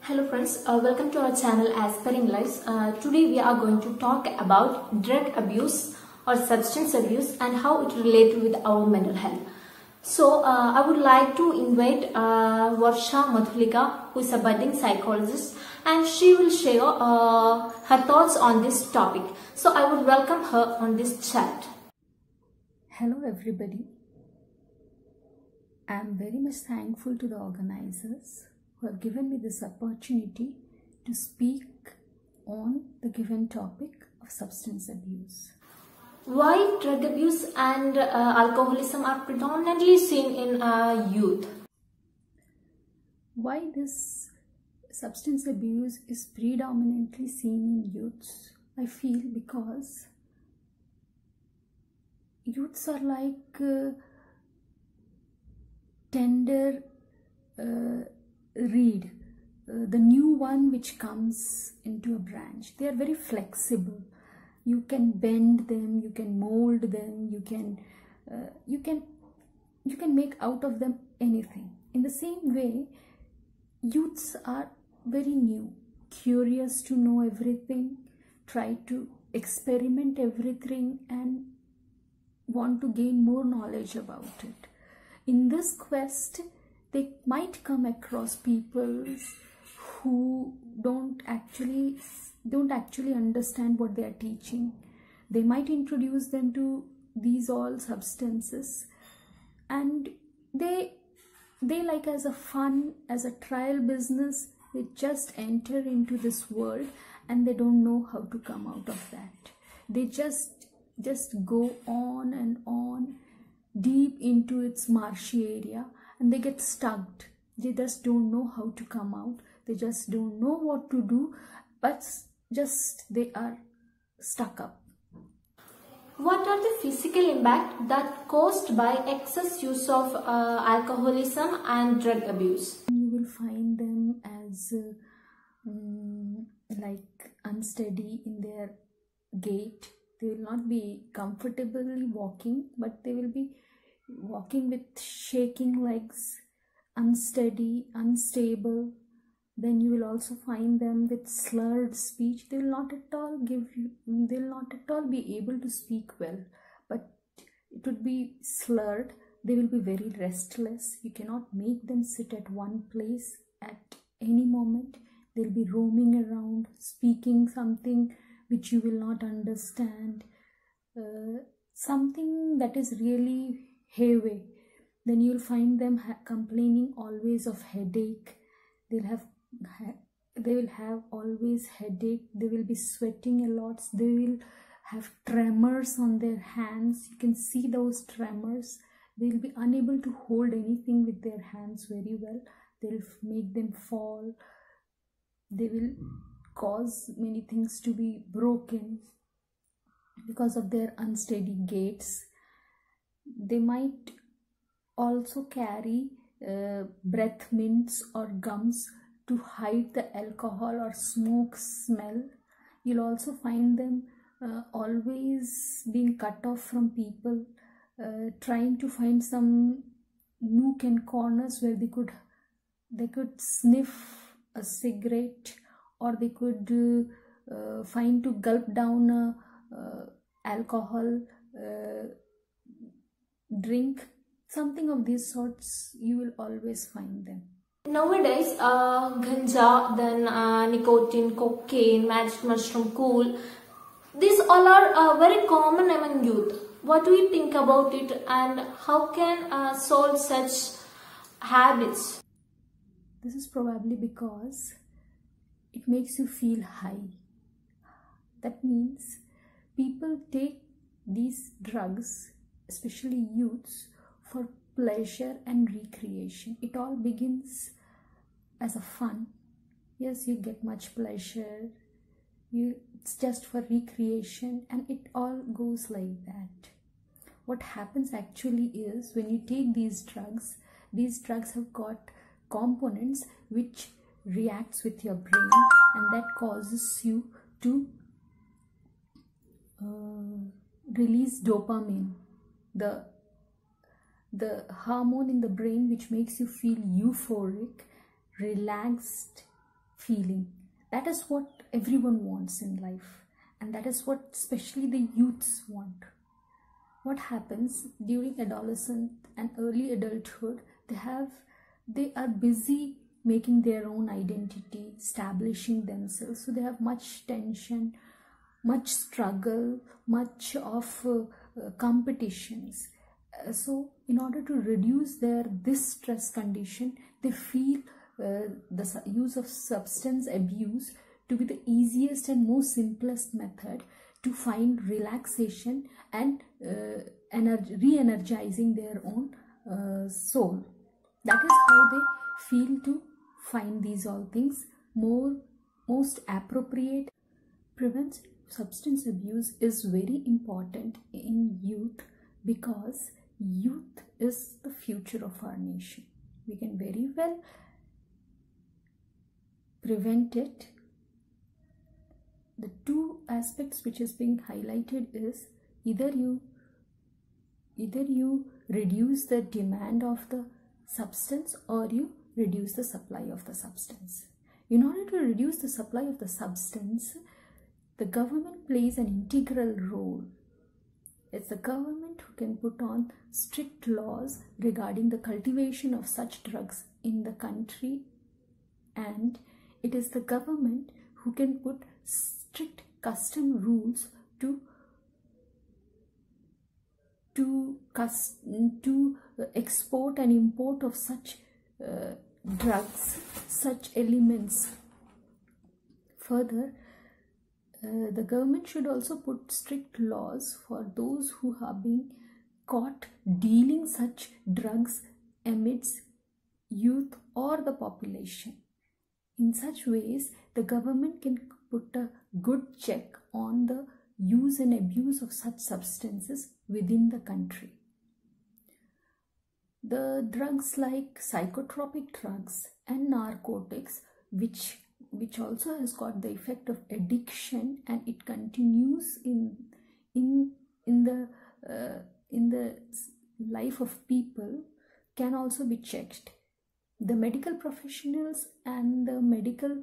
Hello friends, welcome to our channel Aspiring Lives. Today we are going to talk about drug abuse or substance abuse and how it relates with our mental health. So I would like to invite Varsha Madhulika, who is a budding psychologist, and she will share her thoughts on this topic. So I would welcome her on this chat. Hello everybody. I am very much thankful to the organizers who have given me this opportunity to speak on the given topic of substance abuse. Why drug abuse and alcoholism are predominantly seen in youth? Why this substance abuse is predominantly seen in youths? I feel because youths are like tender reed, the new one which comes into a branch. They are very flexible. You can bend them, you can mold them, you can make out of them anything. In the same way, youths are very new, curious to know everything, try to experiment everything and want to gain more knowledge about it. In this quest, they might come across people who don't actually understand what they are teaching. They might introduce them to these all substances, and they like as a fun, as a trial business, they just enter into this world and they don't know how to come out of that. They just go on and on deep into its marshy area, and they get stuck. They just don't know how to come out. They just don't know what to do, but just they are stuck up. What are the physical impact that caused by excess use of alcoholism and drug abuse? You will find them as like unsteady in their gait. They will not be comfortably walking, but they will be walking with shaking legs, unsteady, unstable. Then you will also find them with slurred speech. They will not at all be able to speak well, but it would be slurred. They will be very restless. You cannot make them sit at one place at any moment. They'll be roaming around, speaking something which you will not understand, something that is really heavy. Then you'll find them complaining always of headache. They will have always headache. They will be sweating a lot. They will have tremors on their hands. You can see those tremors. They will be unable to hold anything with their hands very well. They will make them fall. They will cause many things to be broken because of their unsteady gaits. They might also carry breath mints or gums to hide the alcohol or smoke smell. You'll also find them always being cut off from people, trying to find some nook and corners where they could sniff a cigarette, or they could find to gulp down alcohol drink. Something of these sorts you will always find them. Nowadays, ganja, then nicotine, cocaine, magic mushroom, cool, these all are very common among youth. What do you think about it, and how can solve such habits? This is probably because it makes you feel high. That means people take these drugs, especially youths, for pleasure and recreation. It all begins as a fun. Yes, you get much pleasure. It's just for recreation, and it all goes like that. What happens actually is, when you take these drugs have got components which reacts with your brain, and that causes you to release dopamine, the hormone in the brain which makes you feel euphoric, relaxed, feeling. That is what everyone wants in life, and that is what especially the youths want. What happens during adolescence and early adulthood, they are busy making their own identity, establishing themselves, so they have much tension, much struggle, much of competitions. So in order to reduce this stress condition, they feel the use of substance abuse to be the easiest and most simplest method to find relaxation and re-energizing their own soul. That is how they feel to find these all things most appropriate. Prevent substance abuse is very important in youth, because youth is the future of our nation. We can very well prevent it. The two aspects which is being highlighted is either you reduce the demand of the substance or you reduce the supply of the substance. In order to reduce the supply of the substance, the government plays an integral role. It's the government who can put on strict laws regarding the cultivation of such drugs in the country, and it is the government who can put strict custom rules to export and import of such drugs, such elements. Further, the government should also put strict laws for those who have been caught dealing such drugs amidst youth or the population. In such ways, the government can put a good check on the use and abuse of such substances within the country. The drugs like psychotropic drugs and narcotics, which also has got the effect of addiction, and it continues in the life of people, can also be checked. The medical professionals and the medical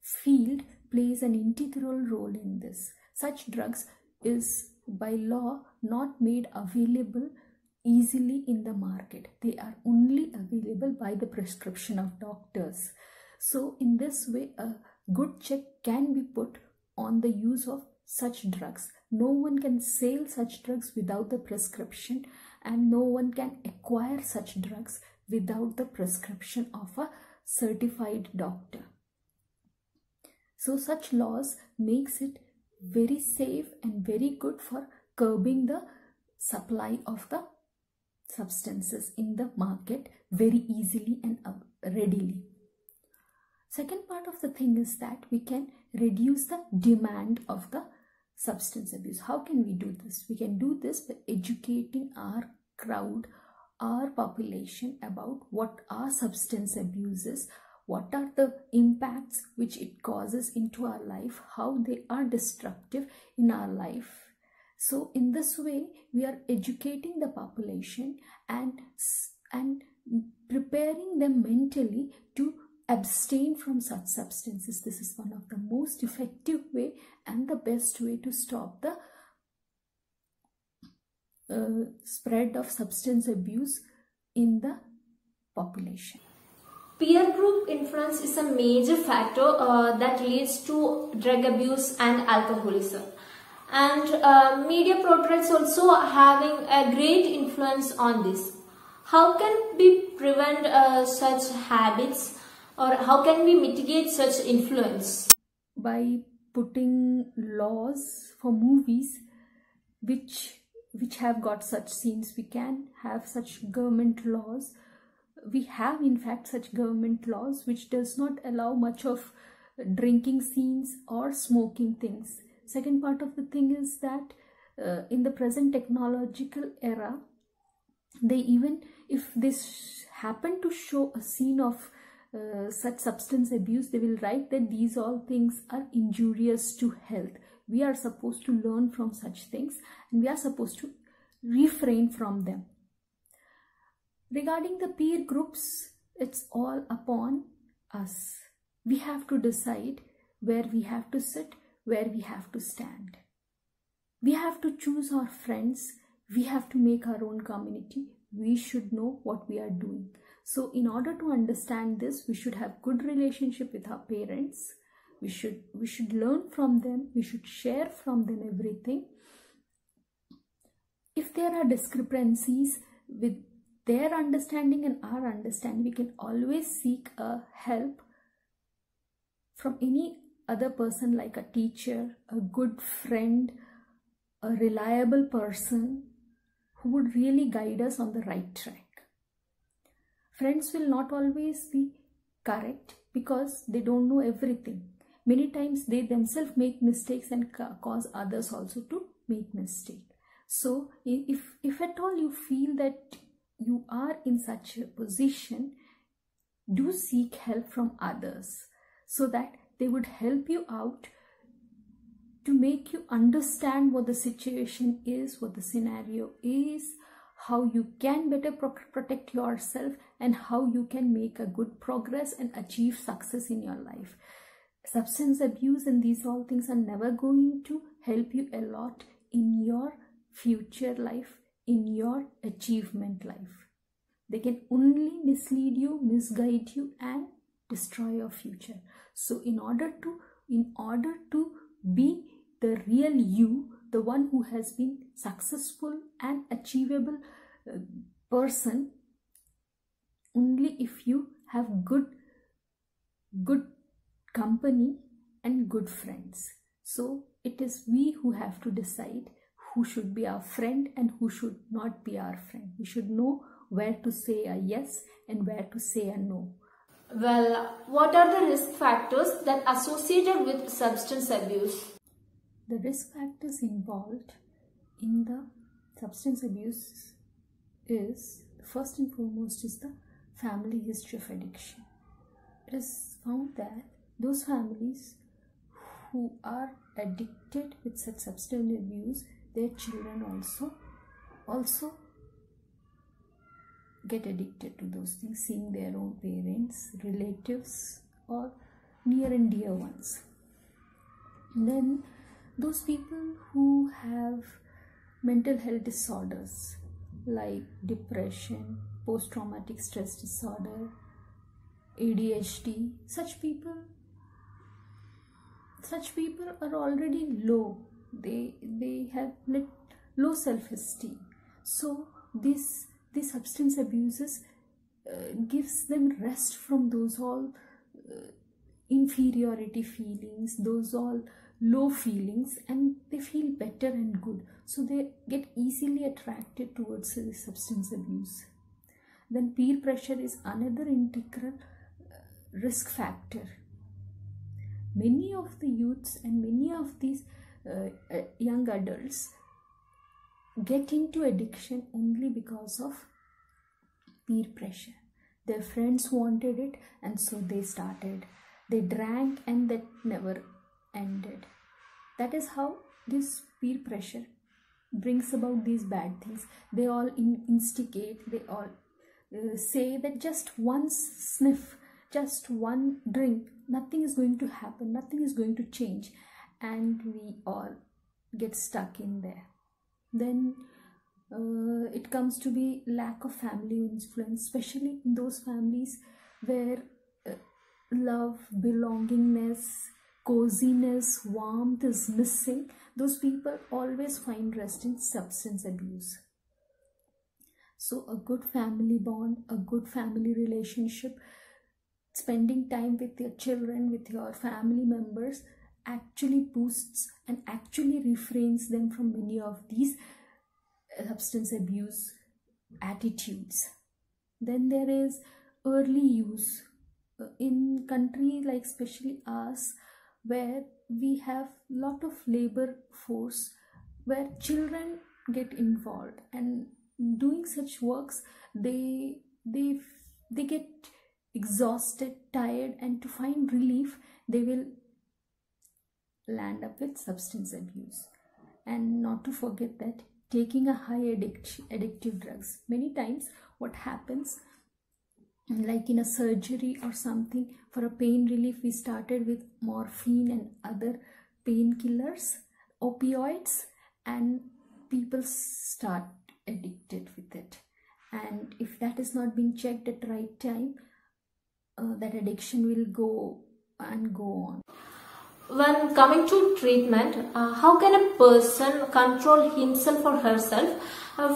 field plays an integral role in this. Such drugs is by law not made available easily in the market. They are only available by the prescription of doctors. So in this way, a good check can be put on the use of such drugs. No one can sell such drugs without the prescription, and no one can acquire such drugs without the prescription of a certified doctor. So such laws makes it very safe and very good for curbing the supply of the substances in the market very easily and readily. Second part of the thing is that we can reduce the demand of the substance abuse. How can we do this? We can do this by educating our crowd, our population, about what are substance abuses, what are the impacts which it causes into our life, how they are destructive in our life. So in this way, we are educating the population and preparing them mentally to abstain from such substances. This is one of the most effective way and the best way to stop the spread of substance abuse in the population. Peer group influence is a major factor that leads to drug abuse and alcoholism. And media portraits also having a great influence on this. How can we prevent such habits, or how can we mitigate such influence? By putting laws for movies which have got such scenes. We can have such government laws. We have in fact such government laws which does not allow much of drinking scenes or smoking things. Second part of the thing is that in the present technological era, they even if this happen to show a scene of such substance abuse, they will write that these all things are injurious to health. We are supposed to learn from such things and we are supposed to refrain from them. Regarding the peer groups, It's all upon us. We have to decide where we have to sit, where we have to stand. We have to choose our friends. We have to make our own community. We should know what we are doing. So in order to understand this, we should have good relationship with our parents. We should learn from them. We should share from them everything. If there are discrepancies with their understanding and our understanding, we can always seek a help from any other person, like a teacher, a good friend, a reliable person who would really guide us on the right track. Friends will not always be correct because they don't know everything. Many times they themselves make mistakes and cause others also to make mistakes. So if at all you feel that you are in such a position, do seek help from others so that they would help you out to make you understand what the situation is, what the scenario is, how you can better protect yourself, and how you can make a good progress and achieve success in your life. Substance abuse and these all things are never going to help you a lot in your future life, in your achievement life. They can only mislead you, misguide you, and destroy your future. So in order to be the real you, the one who has been successful and achievable person, only if you have good company and good friends. So it is we who have to decide who should be our friend and who should not be our friend. We should know where to say a yes and where to say a no. Well, what are the risk factors that are associated with substance abuse? The risk factors involved in the substance abuse is, first and foremost, is the family history of addiction. It is found that those families who are addicted with such substance abuse, their children also get addicted to those things, seeing their own parents, relatives, or near and dear ones. Then those people who have mental health disorders like depression, post-traumatic stress disorder, ADHD, such people are already low. They have low self-esteem. So these substance abuses gives them rest from those all inferiority feelings, those all low feelings, and they feel better and good. So they get easily attracted towards substance abuse. Then peer pressure is another integral risk factor. Many of the youths and many of these young adults get into addiction only because of peer pressure. Their friends wanted it and so they started. They drank and that never ended. That is how this peer pressure brings about these bad things. They all instigate, they all say that just one sniff, just one drink, nothing is going to happen, nothing is going to change, and we all get stuck in there. Then it comes to be lack of family influence, especially in those families where love, belongingness, coziness, warmth is missing. Those people always find rest in substance abuse. So a good family bond, a good family relationship, spending time with your children, with your family members, actually boosts and actually refrains them from many of these substance abuse attitudes. Then there is early use. In country like especially us, where we have lot of labor force, where children get involved and doing such works, they get exhausted, tired, and to find relief they will land up with substance abuse. And not to forget that taking a high addictive drugs, many times what happens, like in a surgery or something. For a pain relief, we started with morphine and other painkillers, opioids, and people start addicted with it. And if that is not being checked at the right time, that addiction will go and go on. When coming to treatment, how can a person control himself or herself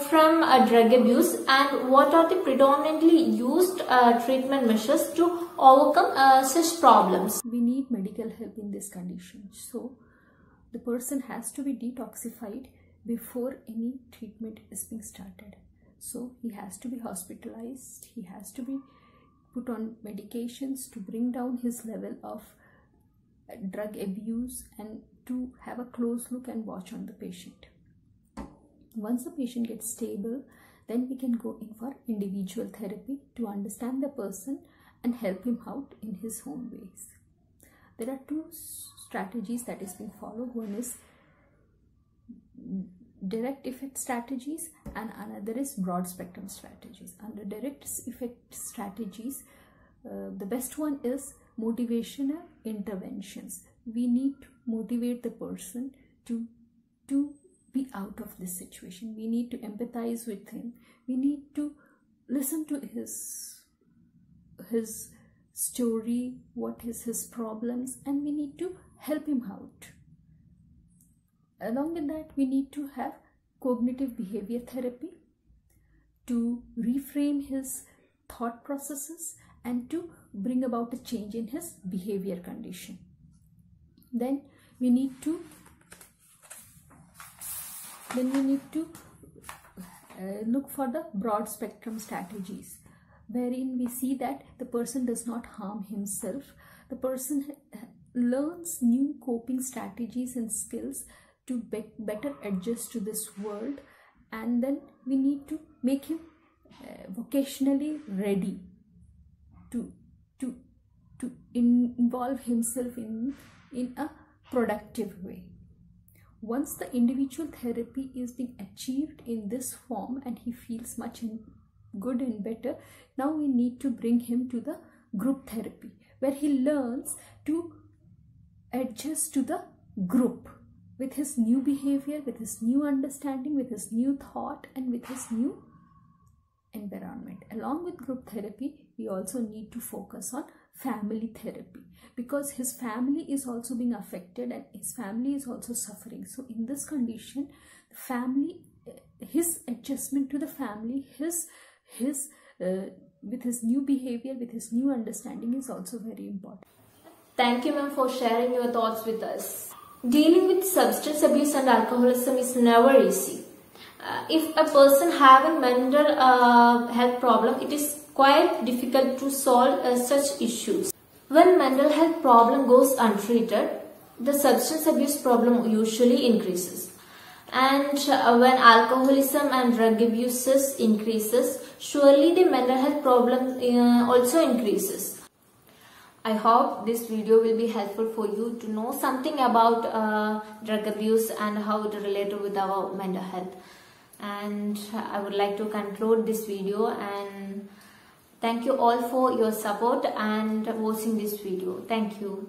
from drug abuse, and what are the predominantly used treatment measures to overcome such problems? We need medical help in this condition. So the person has to be detoxified before any treatment is being started. So he has to be hospitalized, he has to be put on medications to bring down his level of drug abuse and to have a close look and watch on the patient. Once the patient gets stable, then we can go in for individual therapy to understand the person and help him out in his own ways. There are two strategies that is being followed. One is direct effect strategies and another is broad spectrum strategies. Under direct effect strategies, the best one is motivational interventions. We need to motivate the person to be out of this situation. We need to empathize with him. We need to listen to his story, what is his problems, and we need to help him out. Along with that, we need to have cognitive behavior therapy to reframe his thought processes and to bring about a change in his behavior condition. Then we need to look for the broad spectrum strategies, wherein we see that the person does not harm himself. The person learns new coping strategies and skills to better adjust to this world, and then we need to make him vocationally ready to involve himself in a productive way. Once the individual therapy is being achieved in this form and he feels much good and better, now we need to bring him to the group therapy, where he learns to adjust to the group with his new behavior, with his new understanding, with his new thought, and with his new environment. Along with group therapy, we also need to focus on family therapy, because his family is also being affected and his family is also suffering. So in this condition, the family, his adjustment to the family, with his new behavior, with his new understanding is also very important. Thank you, ma'am, for sharing your thoughts with us. Dealing with substance abuse and alcoholism is never easy. If a person having mental health problem, it is quite difficult to solve such issues. When mental health problem goes untreated, the substance abuse problem usually increases. And when alcoholism and drug abuses increases, surely the mental health problem also increases. I hope this video will be helpful for you to know something about drug abuse and how it related with our mental health. And I would like to conclude this video, and thank you all for your support and watching this video. Thank you.